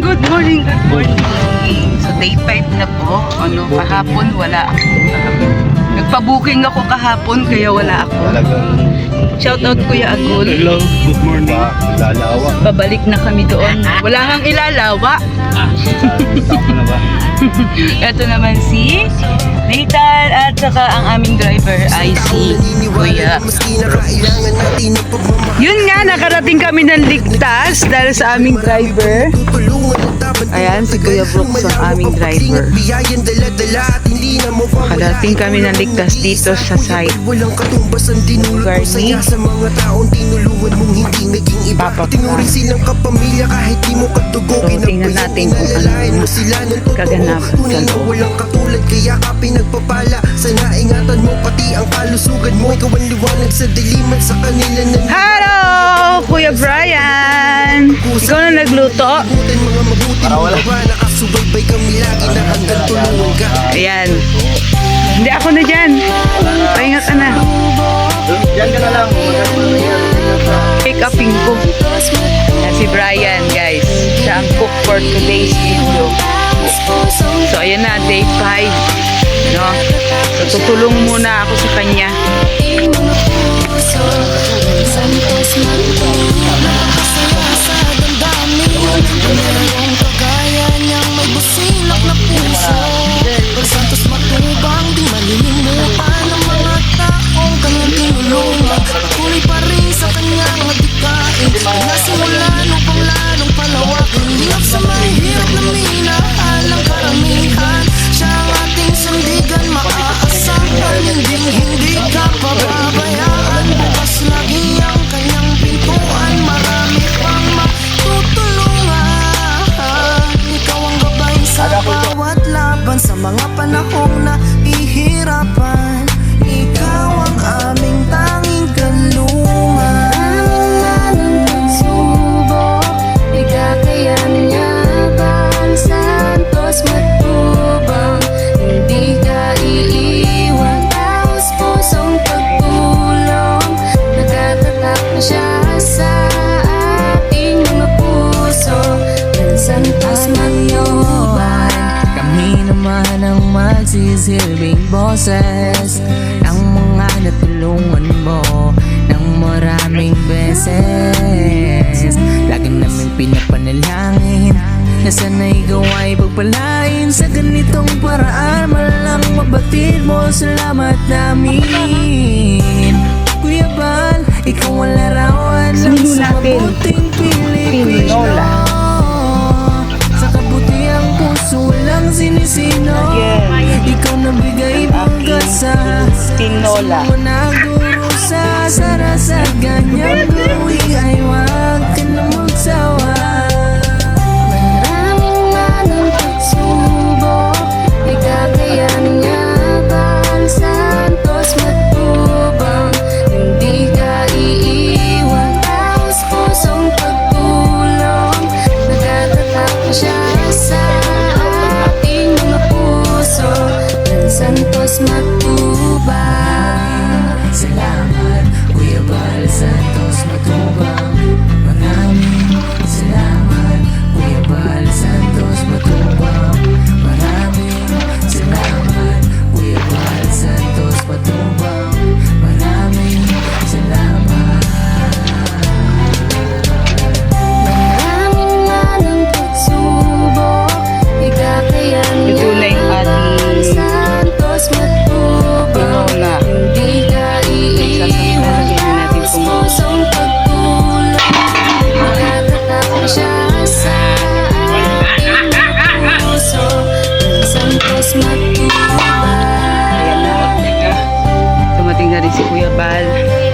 Good morning, good morning. So day 5 na po. Kahapon wala ako. Nagpa-booking ako kahapon kaya wala ako. Shout out Kuya Agul. Hello, good morning. Ilalawa. Babalik na kami doon. Wala kang ilalawa. Tama na ba? Ito naman si Nathan at saka ang aming driver ay si Kuya. Yun nga, nakarating kami ng ligtas dahil sa aming driver. Ayan, si Kuya Brooks ang aming driver. Nakarating kami ng ligtas dito sa site. Garni. Papa pa. So, tingnan natin kung ano kaganapan sa loob. Walang katulad kaya ka pinagpapala. Sana ingatan mo pati ang kalusugan mo. Ikaw ang liwanag sa diliman sa kanila na. Hello, Kuya Brian! Ikaw na nagluto? Para wala nakasubaybay kami lagi na hanggang tulungan ka. Ayan. Hindi ako na dyan. Pahinga ka na. Diyan ka na lang. Pick upin ko. Yan si Brian, guys. Siya ang cook for today's video. So, ayan na, day 5. No? So, tutulong muna ako sa kanya. Sa mga panahong na ihirapan, ikaw ang aming tanging kalungan. Maraming pagsubok, ikakayanin niya bang santos matubang. Hindi ka iiwan, taos pusong pagtulong. Nagtatatak na siya sa ating mga puso. Santos matubang. Kami naman ang magsisilbing boses ng mga natulungan mo ng maraming beses. Lagi namin pinapanalangin na sana ikaw ay pagpalain sa ganitong paraan. Malang mabatid mo, salamat namin. Kuya Bal, ikaw ang larawan ng sa mabuting Pilipino. Sa kabutiang puso walang sinisino. Ikaw nabigay pagkasa. Tinola. Mo nagdurusa. Sana sa ganyang gawin ay wag ka na magsawa. Maraming manang pagsubok, ikakayanin niya bang santos matubang. Hindi ka iiwan, taos pusong pagtulong. Nagtatatak na siya sa ating mga puso ng santos matubang. Salamat, Kuya Bal, santos matubang. Maraming salamat, Kuya Bal, santos matubang. Maraming salamat, Kuya Bal, santos matubang. Maraming salamat. Maraming manang pagsubok, ikakayanin Ito na yung ating santos matubang. tinola. Hindi ka iiwan, taos pusong pagtulong. Nagtatatak na siya sa ating mga puso ng santos matubang. Ayan na. Dumating na rin si Kuya Bal.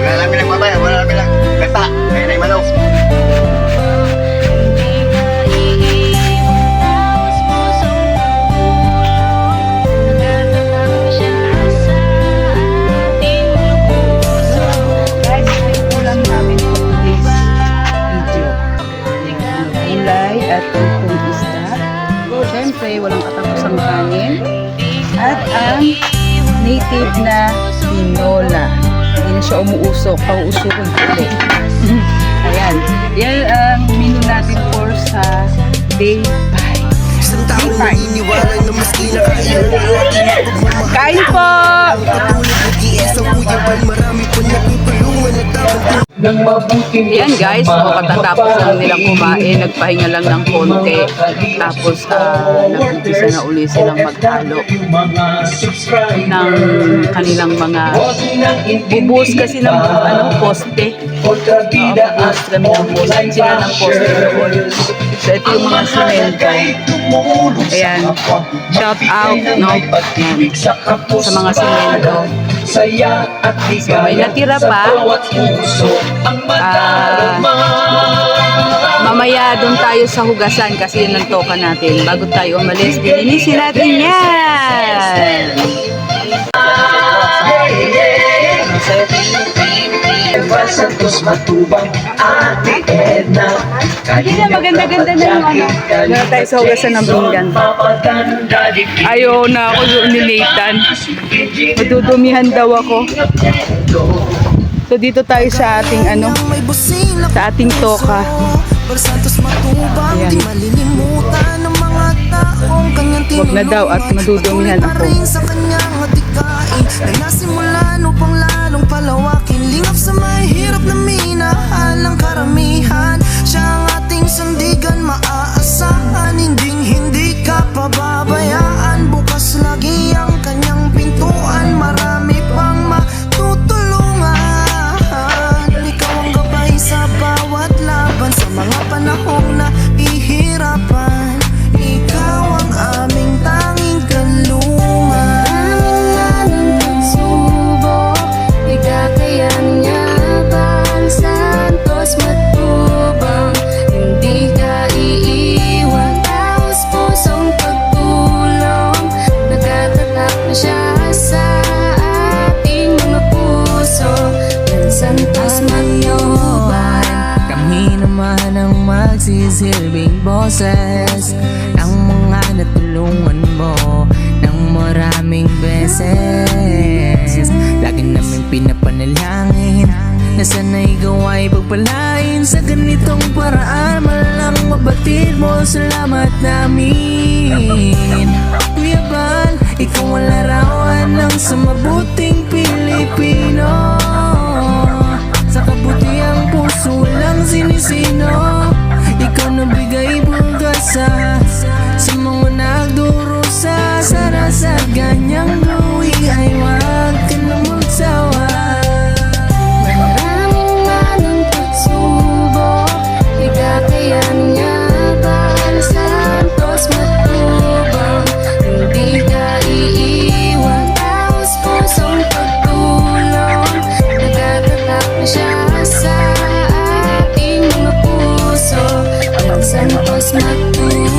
Wala namin lang babaya, wala namin lang gata. Kaya na yung manok. Guys, ito lang namin for today's video. Gulay at itong isda. Siyempre, walang katapusang kanin. At ang native na tinola. Hindi na siya umuusok. Pauusukin ko ulit. Ayan. Yan ang menu natin for sa Day 5. Isang taong naniniwala na maski na kaya ng ating pagmamahal. Kain po! Katulad ng GS ang Kuya Bal, marami pa nagtutulungan at dapat Ayan guys, so katatapos lang nilang kumain, nagpahinga lang ng konti. Tapos nag-umpisa na uli silang maghalo ng kanilang mga bubuhos kasi ng poste. Bubuhos kami ng poste. Sila ng poste doon. So ito yung mga semento. Ayan. Shout out, no? Ayan. Sa mga semento. So may natira pa. Mamaya doon tayo sa hugasan kasi yun ang toka natin. Bago tayo umalis, linisin natin yan! Santos Matubang, Ate Edna. Hindi na maganda-ganda na yung Doon tayo sa hugasan ng pinggan. Ayaw na ako doon ni Nathan. Madudumihan daw ako. So dito tayo sa ating sa ating toka. Ayan. Huwag na daw at madudumihan ako. Nagnasimula upang lalong palawakin, lingap sa may hirap na minahalang karamihan. Siya ang ating sandigan, maaasahan, hindi ka pababayaan. Bukas lagi ang kanyang pintuan, marami pang matutulungan. Ikaw ang gabay sa bawat laban, sa mga panahong na ihirapan. Ikaw ang aming tanging kalungan. Santos Matubang, hindi ka iiwan. Taos pusong pagtulong, nagtatatak na siya sa ating mga puso. Yan Santos Matubang. Kami naman ang magsisilbing boses ng mga natulungan mo ng maraming beses. Lagi namin pinapanalangin na sana ikaw ay pagpalain sa ganitong paraan. Malang mabatid mo, salamat namin. Kuya Bal, ikaw ang larawan ng sa mabuting Pilipino. Sa kabutiang puso walang sinisino. Ikaw nabigay bugas sa mga nagdurusa. Sana sa ganyang gawi ay wag ka na magsawa. Santos Matubang, hindi ka iiwan. Taos pusong pagtulong, nagtatatak na siya sa ating mga puso. Ang Santos Matubang.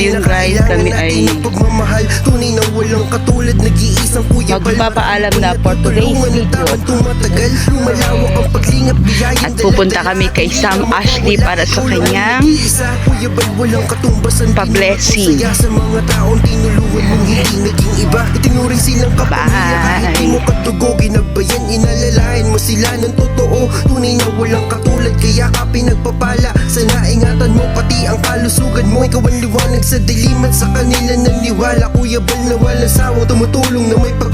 yun guys, kami ay pagmamahal, tunay na walang katulad, nag-iisang kuya magpapaalam na for today's video. Tumatagal, lumalawak ang paglingap, biyayan At pupunta kami kay Sam Ashley para sa kanyang pa-blessing. Sa mga taong tinulungan mong hindi naging iba, itinuring silang kapamilya kahit di mo katugo, ginabayan, inalalayan mo sila ng totoo, tunay na walang katulad, kaya ka pinagpapala. Sana ingatan mo pati ang kalusugan mo, ikaw ang liwanag sa dilim at sa kanila naniwala. Kuya Bal na walang sawang tumutulong na may pag